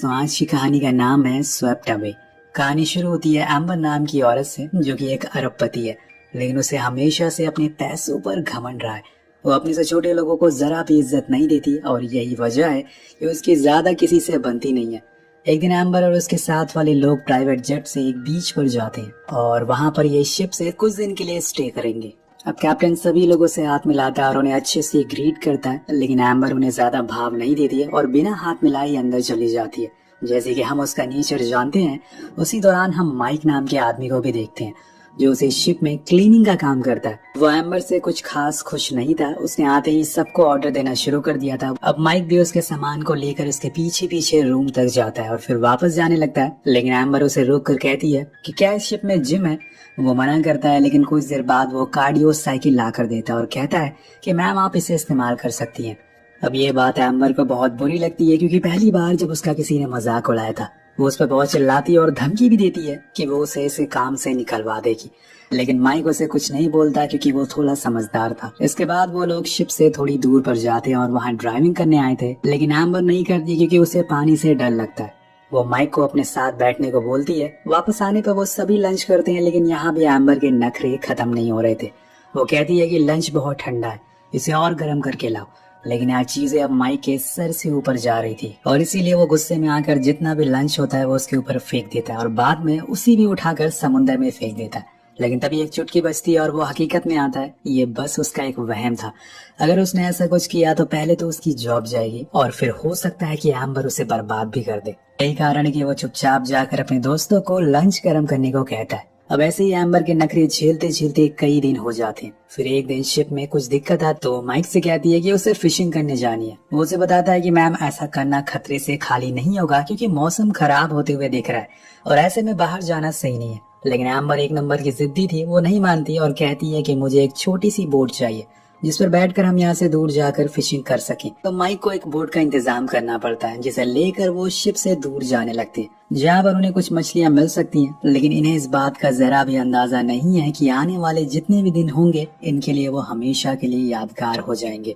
दोस्तों, आज की कहानी का नाम है स्वेप्ट अवे। कहानी शुरू होती है एम्बर नाम की औरत से, जो कि एक अरबपति है, लेकिन उसे हमेशा से अपने पैसों पर घमंड रहा है। वो अपने से छोटे लोगों को जरा भी इज्जत नहीं देती और यही वजह है कि उसकी ज्यादा किसी से बनती नहीं है। एक दिन एम्बर और उसके साथ वाले लोग प्राइवेट जेट से एक बीच पर जाते हैं और वहां पर ये शिप से कुछ दिन के लिए स्टे करेंगे। अब कैप्टन सभी लोगों से हाथ मिलाता है और उन्हें अच्छे से ग्रीट करता है, लेकिन एम्बर उन्हें ज्यादा भाव नहीं देती है और बिना हाथ मिलाए अंदर चली जाती है। जैसे कि हम उसका नेचर जानते हैं, उसी दौरान हम माइक नाम के आदमी को भी देखते हैं, जो उसे शिप में क्लीनिंग का काम करता है। वो एम्बर से कुछ खास खुश नहीं था। उसने आते ही सबको ऑर्डर देना शुरू कर दिया था। अब माइक भी उसके सामान को लेकर उसके पीछे पीछे रूम तक जाता है और फिर वापस जाने लगता है, लेकिन एम्बर उसे रोक कर कहती है कि क्या इस शिप में जिम है। वो मना करता है, लेकिन कुछ देर बाद वो कार्डियो साइकिल ला कर देता है और कहता है कि मैम आप इसे इस्तेमाल कर सकती हैं। अब ये बात एम्बर को बहुत बुरी लगती है, क्योंकि पहली बार जब उसका किसी ने मजाक उड़ाया था, वो उस पर बहुत चिल्लाती है और धमकी भी देती है कि वो उसे इस काम से निकलवा देगी। लेकिन माइक उसे कुछ नहीं बोलता, क्योंकि वो थोड़ा समझदार था। इसके बाद वो लोग शिप से थोड़ी दूर पर जाते हैं और वहाँ ड्राइविंग करने आए थे, लेकिन एम्बर नहीं करती, क्योंकि उसे पानी से डर लगता है। वो माइक को अपने साथ बैठने को बोलती है। वापस आने पर वो सभी लंच करते हैं, लेकिन यहाँ भी एम्बर के नखरे खत्म नहीं हो रहे थे। वो कहती है कि लंच बहुत ठंडा है, इसे और गर्म करके लाओ, लेकिन यार चीजें अब माइक के सर से ऊपर जा रही थी और इसीलिए वो गुस्से में आकर जितना भी लंच होता है वो उसके ऊपर फेंक देता है और बाद में उसी भी उठाकर समुद्र में फेंक देता है। लेकिन तभी एक चुटकी बजती है और वो हकीकत में आता है। ये बस उसका एक वहम था। अगर उसने ऐसा कुछ किया तो पहले तो उसकी जॉब जाएगी और फिर हो सकता है कि एम्बर उसे बर्बाद भी कर दे। यही कारण है कि वो चुपचाप जाकर अपने दोस्तों को लंच गर्म करने को कहता है। अब ऐसे ही एम्बर के नखरे झेलते झेलते कई दिन हो जाते हैं। फिर एक दिन शिप में कुछ दिक्कत आती तो माइक से कहती है कि उसे फिशिंग करने जानी है। वो उसे बताता है कि मैम ऐसा करना खतरे से खाली नहीं होगा, क्योंकि मौसम खराब होते हुए दिख रहा है और ऐसे में बाहर जाना सही नहीं है। लेकिन एम्बर एक नंबर की जिद्दी थी। वो नहीं मानती और कहती है कि मुझे एक छोटी सी बोट चाहिए जिस पर बैठकर हम यहाँ से दूर जाकर फिशिंग कर सकें। तो माइक को एक बोट का इंतजाम करना पड़ता है, जिसे लेकर वो शिप से दूर जाने लगते हैं, जहाँ पर उन्हें कुछ मछलियाँ मिल सकती हैं। लेकिन इन्हें इस बात का जरा भी अंदाजा नहीं है कि आने वाले जितने भी दिन होंगे इनके लिए वो हमेशा के लिए यादगार हो जाएंगे।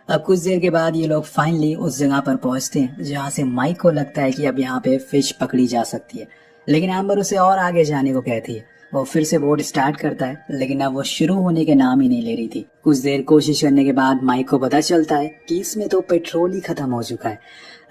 अब कुछ देर के बाद ये लोग फाइनली उस जगह पर पहुंचते हैं जहाँ से माइक को लगता है कि अब यहाँ पे फिश पकड़ी जा सकती है, लेकिन एम्बर उसे और आगे जाने को कहती है। वो फिर से बोट स्टार्ट करता है, लेकिन अब वो शुरू होने के नाम ही नहीं ले रही थी। कुछ देर कोशिश करने के बाद माइक को पता चलता है कि इसमें तो पेट्रोल ही खत्म हो चुका है।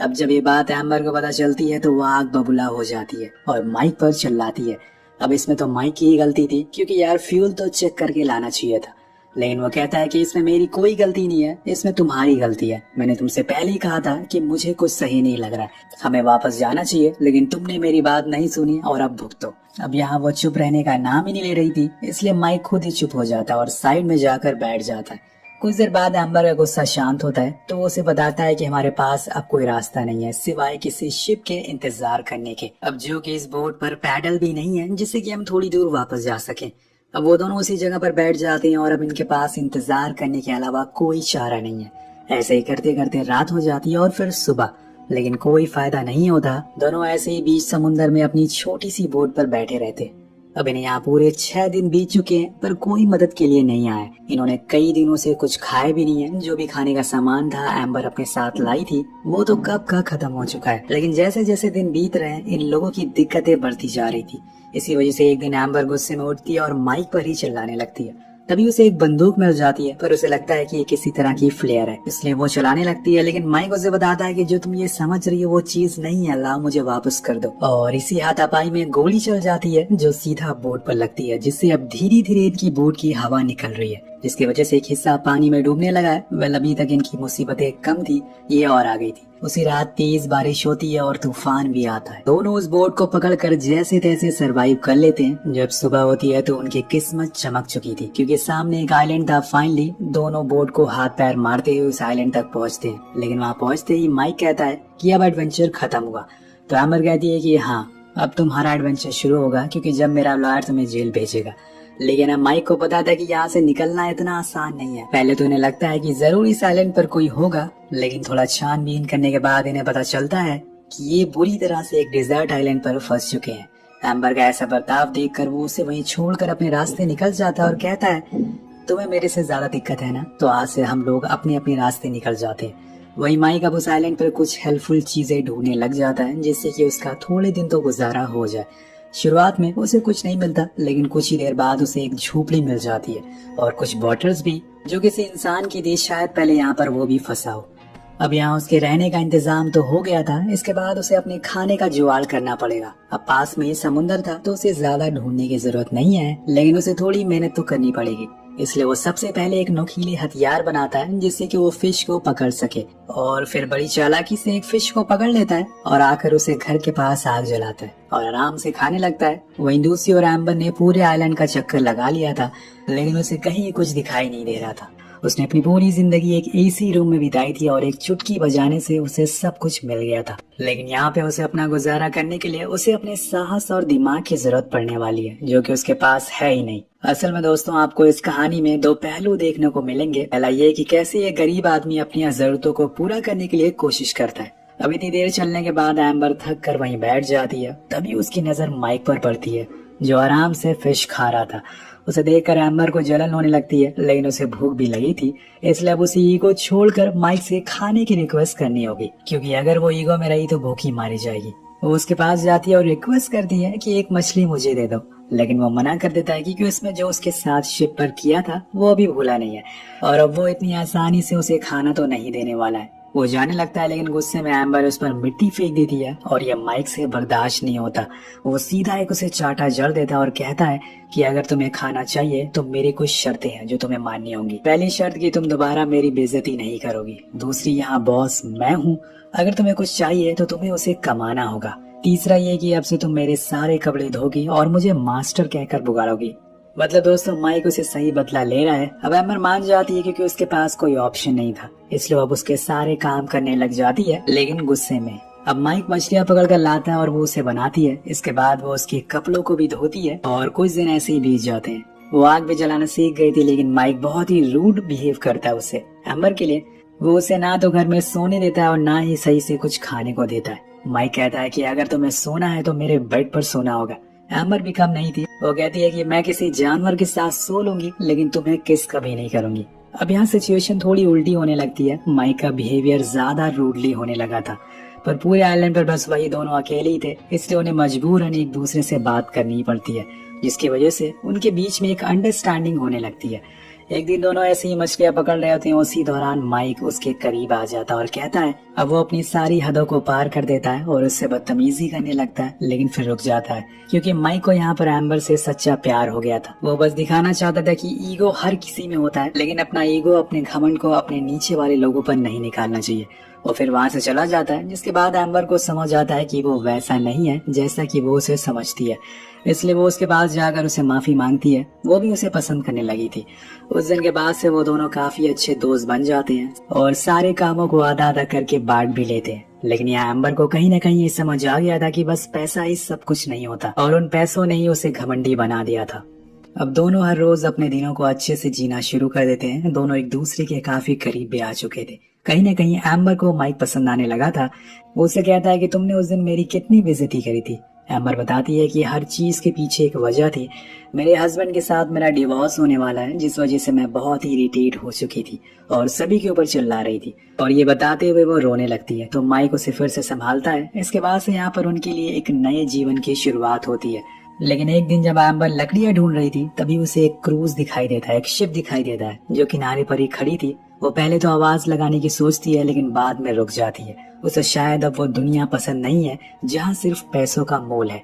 अब जब ये बात एम्बर को पता चलती है तो वो आग बबूला हो जाती है और माइक पर चिल्लाती है। अब इसमें तो माइक की ही गलती थी, क्योंकि यार फ्यूल तो चेक करके लाना चाहिए था। लेकिन वो कहता है कि इसमें मेरी कोई गलती नहीं है, इसमें तुम्हारी गलती है। मैंने तुमसे पहले ही कहा था कि मुझे कुछ सही नहीं लग रहा है, हमें वापस जाना चाहिए, लेकिन तुमने मेरी बात नहीं सुनी और अब भुगतो। अब यहाँ वो चुप रहने का नाम ही नहीं ले रही थी, इसलिए माइक खुद ही चुप हो जाता है और साइड में जाकर बैठ जाता है। कुछ देर बाद एम्बर का गुस्सा शांत होता है तो वो उसे बताता है कि हमारे पास अब कोई रास्ता नहीं है सिवाय किसी शिप के इंतजार करने के, अब जो कि इस बोट पर पैडल भी नहीं है जिससे कि हम थोड़ी दूर वापस जा सकें। अब वो दोनों उसी जगह पर बैठ जाते हैं और अब इनके पास इंतजार करने के अलावा कोई चारा नहीं है। ऐसे ही करते करते रात हो जाती है और फिर सुबह, लेकिन कोई फायदा नहीं होता। दोनों ऐसे ही बीच समुंदर में अपनी छोटी सी बोट पर बैठे रहते। अब इन्हें यहाँ पूरे 6 दिन बीत चुके हैं, पर कोई मदद के लिए नहीं आया। इन्होंने कई दिनों से कुछ खाया भी नहीं है। जो भी खाने का सामान था एम्बर अपने साथ लाई थी, वो तो कब का खत्म हो चुका है। लेकिन जैसे जैसे दिन बीत रहे हैं, इन लोगों की दिक्कतें बढ़ती जा रही थी। इसी वजह से एक दिन एम्बर गुस्से में उठती है और माइक पर ही चिल्लाने लगती है। तभी उसे एक बंदूक मिल जाती है, पर उसे लगता है कि ये किसी तरह की फ्लेयर है, इसलिए वो चलाने लगती है। लेकिन माइक उसे बताता है कि जो तुम ये समझ रही हो वो चीज नहीं है, लाओ मुझे वापस कर दो। और इसी हाथापाई में गोली चल जाती है जो सीधा बोट पर लगती है, जिससे अब धीरे धीरे इनकी बोट की हवा निकल रही है, जिसकी वजह से एक हिस्सा पानी में डूबने लगा है। वेल, अभी तक इनकी मुसीबतें कम थी, ये और आ गई थी। उसी रात तेज बारिश होती है और तूफान भी आता है। दोनों उस बोट को पकड़कर जैसे तैसे सरवाइव कर लेते हैं। जब सुबह होती है तो उनकी किस्मत चमक चुकी थी, क्योंकि सामने एक आइलैंड था। फाइनली दोनों बोट को हाथ पैर मारते हुए उस आइलैंड तक पहुंचते हैं। लेकिन वहाँ पहुंचते ही माइक कहता है कि अब एडवेंचर खत्म हुआ। तो एम्बर कहती है कि हाँ, अब तुम्हारा एडवेंचर शुरू होगा, क्योंकि जब मेरा लॉयर तुम्हें जेल भेजेगा। लेकिन अब माइक को पता था कि यहाँ से निकलना इतना आसान नहीं है। पहले तो इन्हें लगता है कि जरूर इस आइलैंड पर कोई होगा, लेकिन थोड़ा छानबीन करने के बाद इन्हें पता चलता है कि ये बुरी तरह से एक डिजर्ट आइलैंड पर फंस चुके हैं। एम्बर का ऐसा बर्ताव देखकर वो उसे वहीं छोड़कर अपने रास्ते निकल जाता है और कहता है, तुम्हें मेरे से ज्यादा दिक्कत है ना, तो आज से हम लोग अपने अपने रास्ते निकल जाते हैं। वही माइक अब उस आइलैंड पर कुछ हेल्पफुल चीजें ढूंढने लग जाता है जिससे कि उसका थोड़े दिन तो गुजारा हो जाए। शुरुआत में उसे कुछ नहीं मिलता, लेकिन कुछ ही देर बाद उसे एक झोपड़ी मिल जाती है और कुछ बॉटल्स भी, जो किसी इंसान की थी, शायद पहले यहाँ पर वो भी फंसा हो। अब यहाँ उसके रहने का इंतजाम तो हो गया था, इसके बाद उसे अपने खाने का जुगाड़ करना पड़ेगा। अब पास में ही समुंदर था तो उसे ज्यादा ढूंढने की जरूरत नहीं है, लेकिन उसे थोड़ी मेहनत तो करनी पड़ेगी। इसलिए वो सबसे पहले एक नुकीले हथियार बनाता है जिससे कि वो फिश को पकड़ सके, और फिर बड़ी चालाकी से एक फिश को पकड़ लेता है और आकर उसे घर के पास आग जलाता है और आराम से खाने लगता है। वहीं दूसरी ओर एम्बर ने पूरे आइलैंड का चक्कर लगा लिया था, लेकिन उसे कहीं कुछ दिखाई नहीं दे रहा था। उसने अपनी पूरी जिंदगी एक एसी रूम में बिताई थी और एक चुटकी बजाने से उसे सब कुछ मिल गया था, लेकिन यहाँ पे उसे अपना गुजारा करने के लिए उसे अपने साहस और दिमाग की जरूरत पड़ने वाली है, जो कि उसके पास है ही नहीं। असल में दोस्तों, आपको इस कहानी में दो पहलू देखने को मिलेंगे। पहला ये कि कैसे ये गरीब आदमी अपनी जरूरतों को पूरा करने के लिए कोशिश करता है। अब इतनी देर चलने के बाद एम्बर थक कर वहीं बैठ जाती है। तभी उसकी नजर माइक पर पड़ती है, जो आराम से फिश खा रहा था। उसे देखकर एम्बर को जलन होने लगती है, लेकिन उसे भूख भी लगी थी, इसलिए अब उसे ईगो छोड़कर माइक से खाने की रिक्वेस्ट करनी होगी, क्योंकि अगर वो ईगो में रही तो भूखी मारी जाएगी। वो उसके पास जाती है और रिक्वेस्ट करती है कि एक मछली मुझे दे दो, लेकिन वो मना कर देता है क्योंकि उसमें जो उसके साथ शिप पर किया था वो अभी भूला नहीं है, और अब वो इतनी आसानी से उसे खाना तो नहीं देने वाला है। वो जाने लगता है, लेकिन गुस्से में एम्बर उस पर मिट्टी फेंक देती है और ये माइक से बर्दाश्त नहीं होता। वो सीधा एक उसे चाटा जड़ देता है और कहता है कि अगर तुम्हें खाना चाहिए तो मेरी कुछ शर्तें हैं जो तुम्हें माननी होंगी। पहली शर्त कि तुम दोबारा मेरी बेइज्जती नहीं करोगी। दूसरी, यहाँ बॉस मैं हूँ, अगर तुम्हें कुछ चाहिए तो तुम्हें उसे कमाना होगा। तीसरा ये कि अब से तुम मेरे सारे कपड़े धोगी और मुझे मास्टर कहकर पुकारोगी। मतलब दोस्तों, माइक उसे सही बदला ले रहा है। अब एम्बर मान जाती है क्योंकि उसके पास कोई ऑप्शन नहीं था, इसलिए अब उसके सारे काम करने लग जाती है, लेकिन गुस्से में। अब माइक मछलियां पकड़ कर लाता है और वो उसे बनाती है। इसके बाद वो उसके कपड़ों को भी धोती है और कुछ दिन ऐसे ही बीत जाते हैं। वो आग भी जलाना सीख गई थी, लेकिन माइक बहुत ही रूड बिहेव करता है उससे। एम्बर के लिए वो उसे ना तो घर में सोने देता है और ना ही सही से कुछ खाने को देता है। माइक कहता है कि अगर तुम्हें सोना है तो मेरे बेड पर सोना होगा। एम्बर भी कम नहीं थी, वो कहती है कि मैं किसी जानवर के साथ सो लूंगी, लेकिन तुम्हें किस कभी नहीं करूंगी। अब यहाँ सिचुएशन थोड़ी उल्टी होने लगती है। माइक का बिहेवियर ज्यादा रूडली होने लगा था, पर पूरे आइलैंड पर बस वही दोनों अकेले ही थे, इसलिए उन्हें मजबूरन एक दूसरे से बात करनी पड़ती है, जिसकी वजह से उनके बीच में एक अंडरस्टैंडिंग होने लगती है। एक दिन दोनों ऐसे ही मछलियां पकड़ रहे होते हैं, उसी दौरान माइक उसके करीब आ जाता है और कहता है। अब वो अपनी सारी हदों को पार कर देता है और उससे बदतमीजी करने लगता है, लेकिन फिर रुक जाता है क्योंकि माइक को यहाँ पर एम्बर से सच्चा प्यार हो गया था। वो बस दिखाना चाहता था कि ईगो हर किसी में होता है, लेकिन अपना ईगो, अपने घमंड को अपने नीचे वाले लोगों पर नहीं निकालना चाहिए। वो फिर वहाँ से चला जाता है, जिसके बाद एम्बर को समझ आता है कि वो वैसा नहीं है जैसा कि वो उसे समझती है, इसलिए वो उसके पास जाकर उसे माफी मांगती है। वो भी उसे पसंद करने लगी थी। उस दिन के बाद से वो दोनों काफी अच्छे दोस्त बन जाते हैं और सारे कामों को आधा आधा करके बांट भी लेते हैं। लेकिन यहाँ एम्बर को कहीं न कहीं ये समझ आ गया था कि बस पैसा ही सब कुछ नहीं होता, और उन पैसों ने ही उसे घमंडी बना दिया था। अब दोनों हर रोज अपने दिनों को अच्छे से जीना शुरू कर देते हैं। दोनों एक दूसरे के काफी करीब भी आ चुके थे। कहीं न कहीं एम्बर को माइक पसंद आने लगा था। वो उसे कहता है कि तुमने उस दिन मेरी कितनी बेइज्जती करी थी। एम्बर बताती है कि हर चीज के पीछे एक वजह थी। मेरे हस्बैंड के साथ मेरा डिवोर्स होने वाला है, जिस वजह से मैं बहुत ही इरिटेट हो चुकी थी और सभी के ऊपर चिल्ला रही थी। और ये बताते हुए वो रोने लगती है, तो माइक उसे फिर से संभालता है। इसके बाद से यहाँ पर उनके लिए एक नए जीवन की शुरुआत होती है। लेकिन एक दिन जब एम्बर लकड़ियां ढूंढ रही थी, तभी उसे एक क्रूज दिखाई देता है, एक शिप दिखाई देता है जो किनारे पर ही खड़ी थी। वो पहले तो आवाज लगाने की सोचती है, लेकिन बाद में रुक जाती है। उसे शायद अब वो दुनिया पसंद नहीं है जहाँ सिर्फ पैसों का मोल है,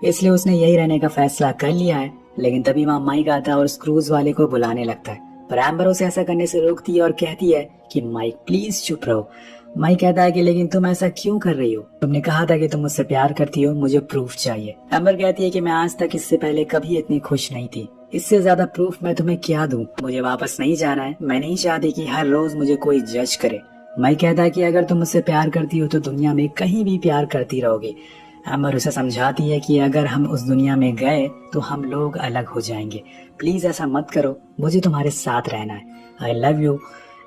इसलिए उसने यही रहने का फैसला कर लिया है। लेकिन तभी वहाँ माइक आता है और उस क्रूज वाले को बुलाने लगता है, पर एम्बर उसे ऐसा करने से रोकती है और कहती है कि माइक प्लीज चुप रहो। माइक कहता है कि लेकिन तुम ऐसा क्यों कर रही हो? तुमने कहा था कि तुम मुझसे प्यार करती हो, मुझे प्रूफ चाहिए। एम्बर कहती है कि मैं आज तक इससे पहले कभी इतनी खुश नहीं थी, इससे ज्यादा प्रूफ मैं तुम्हें क्या दूं? मुझे वापस नहीं जाना है। मैं नहीं चाहती कि हर रोज मुझे कोई जज करे। माइक कहता है कि अगर तुम मुझसे प्यार करती हो तो दुनिया में कहीं भी प्यार करती रहोगी। एम्बर उसे समझाती है कि अगर हम उस दुनिया में गए तो हम लोग अलग हो जाएंगे। प्लीज ऐसा मत करो, मुझे तुम्हारे साथ रहना है। I love you.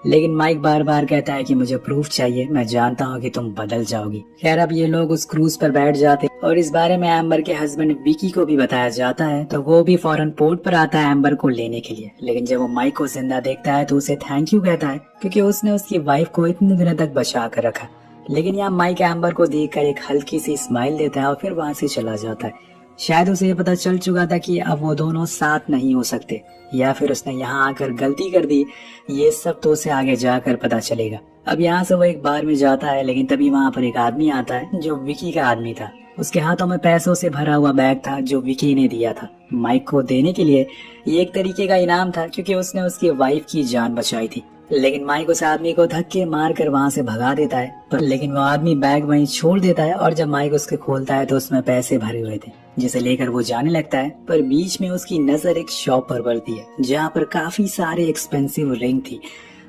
लेकिन माइक बार बार कहता है कि मुझे प्रूफ चाहिए, मैं जानता हूँ कि तुम बदल जाओगी। खैर अब ये लोग उस क्रूज पर बैठ जाते और इस बारे में एम्बर के हस्बैंड विकी को भी बताया जाता है, तो वो भी फौरन पोर्ट पर आता है एम्बर को लेने के लिए। लेकिन जब वो माइक को जिंदा देखता है तो उसे थैंक यू कहता है, क्योंकि उसने उसकी वाइफ को इतने दिनों तक बचा कर रखा। लेकिन यहाँ माइक एम्बर को देखकर एक हल्की सी स्माइल देता है और फिर वहां से चला जाता है। शायद उसे ये पता चल चुका था कि अब वो दोनों साथ नहीं हो सकते, या फिर उसने यहाँ आकर गलती कर दी, ये सब तो उसे आगे जाकर पता चलेगा। अब यहाँ से वो एक बार में जाता है, लेकिन तभी वहाँ पर एक आदमी आता है जो विकी का आदमी था। उसके हाथों में पैसों से भरा हुआ बैग था जो विकी ने दिया था माइक को देने के लिए। ये एक तरीके का इनाम था, क्योंकि उसने उसकी वाइफ की जान बचाई थी। लेकिन माइक उस आदमी को धक्के मार कर वहाँ से भगा देता है, पर लेकिन वो आदमी बैग वहीं छोड़ देता है और जब माइक उसके खोलता है तो उसमें पैसे भरे हुए थे, जिसे लेकर वो जाने लगता है। पर बीच में उसकी नजर एक शॉप पर पड़ती है जहाँ पर काफी सारे एक्सपेंसिव रिंग थी।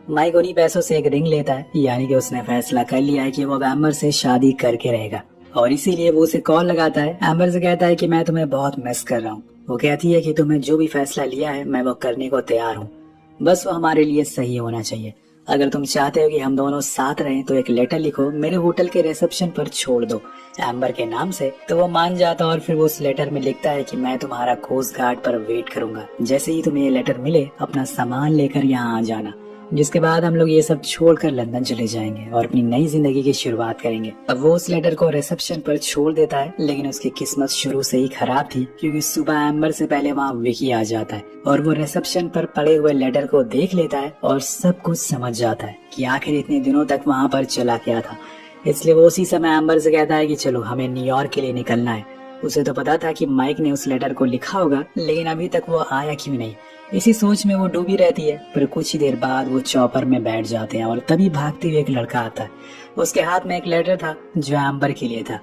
माइक उन्हीं पैसों से एक रिंग लेता है, यानी कि उसने फैसला कर लिया है कि वो अब एम्बर से शादी करके रहेगा, और इसीलिए वो उसे कॉल लगाता है। एम्बर से कहता है कि मैं तुम्हें बहुत मिस कर रहा हूँ। वो कहती है कि तुम्हें जो भी फैसला लिया है मैं वो करने को तैयार हूँ, बस वो हमारे लिए सही होना चाहिए। अगर तुम चाहते हो कि हम दोनों साथ रहें तो एक लेटर लिखो, मेरे होटल के रिसेप्शन पर छोड़ दो एम्बर के नाम से। तो वो मान जाता और फिर वो उस लेटर में लिखता है कि मैं तुम्हारा कोस्ट गार्ड पर वेट करूंगा, जैसे ही तुम्हें ये लेटर मिले अपना सामान लेकर यहाँ आ जाना। जिसके बाद हम लोग ये सब छोड़कर लंदन चले जाएंगे और अपनी नई जिंदगी की शुरुआत करेंगे। अब वो उस लेटर को रिसेप्शन पर छोड़ देता है, लेकिन उसकी किस्मत शुरू से ही खराब थी, क्योंकि सुबह एम्बर से पहले वहाँ विकी आ जाता है और वो रिसेप्शन पर पड़े हुए लेटर को देख लेता है और सब कुछ समझ जाता है कि आखिर इतने दिनों तक वहाँ पर चला क्या था। इसलिए वो उसी समय एम्बर से कहता है कि चलो हमें न्यूयॉर्क के लिए निकलना है। उसे तो पता था कि माइक ने उस लेटर को लिखा होगा, लेकिन अभी तक वो आया क्यों नहीं, इसी सोच में वो डूबी रहती है। पर कुछ ही देर बाद वो चॉपर में बैठ जाते हैं और तभी भागते हुए एक लड़का आता है। उसके हाथ में एक लेटर था जो एम्बर के लिए था।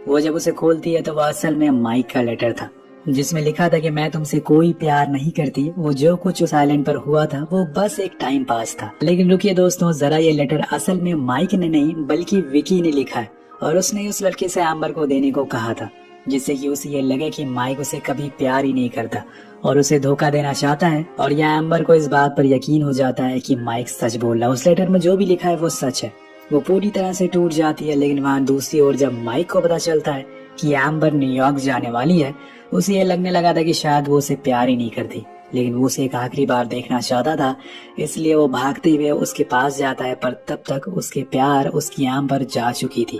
वो जब उसे खोलती है तो वो असल में माइक का लेटर था, जिसमें लिखा था कि मैं तुमसे कोई प्यार नहीं करती, वो जो कुछ उस आइलैंड पर हुआ था वो बस एक टाइम पास था। लेकिन रुकिए दोस्तों, जरा ये लेटर असल में माइक ने नहीं बल्कि विकी ने लिखा है, और उसने उस लड़के से एम्बर को देने को कहा था, जिससे कि उसे ये लगे कि माइक उसे कभी प्यार ही नहीं करता और उसे धोखा देना चाहता है। और यह एम्बर को इस बात पर यकीन हो जाता है कि माइक सच बोल रहा है, उस लेटर में जो भी लिखा है वो सच है। वो पूरी तरह से टूट जाती है। लेकिन वहाँ दूसरी ओर जब माइक को पता चलता है कि एम्बर न्यूयॉर्क जाने वाली है, उसे ये लगने लगा था कि शायद वो उसे प्यार ही नहीं करती, लेकिन वो उसे एक आखिरी बार देखना चाहता था। इसलिए वो भागते हुए उसके पास जाता है, पर तब तक उसके प्यार उसकी एम्बर जा चुकी थी।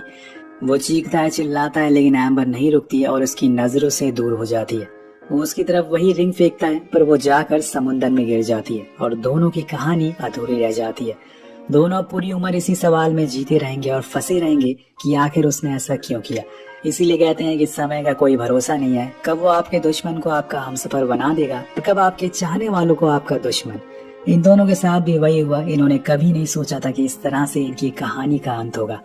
वो चीखता है, चिल्लाता है, लेकिन एम्बर नहीं रुकती है और उसकी नजरों से दूर हो जाती है। वो उसकी तरफ वही रिंग फेंकता है, पर वो जाकर समुंदर में गिर जाती है और दोनों की कहानी अधूरी रह जाती है। दोनों पूरी उम्र इसी सवाल में जीते रहेंगे और फंसे रहेंगे कि आखिर उसने ऐसा क्यों किया। इसीलिए कहते हैं कि समय का कोई भरोसा नहीं है, कब वो आपके दुश्मन को आपका हमसफर बना देगा, कब आपके चाहने वालों को आपका दुश्मन। इन दोनों के साथ भी वही हुआ। इन्होंने कभी नहीं सोचा था कि इस तरह से इनकी कहानी का अंत होगा।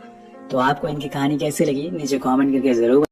तो आपको इनकी कहानी कैसी लगी नीचे कमेंट करके जरूर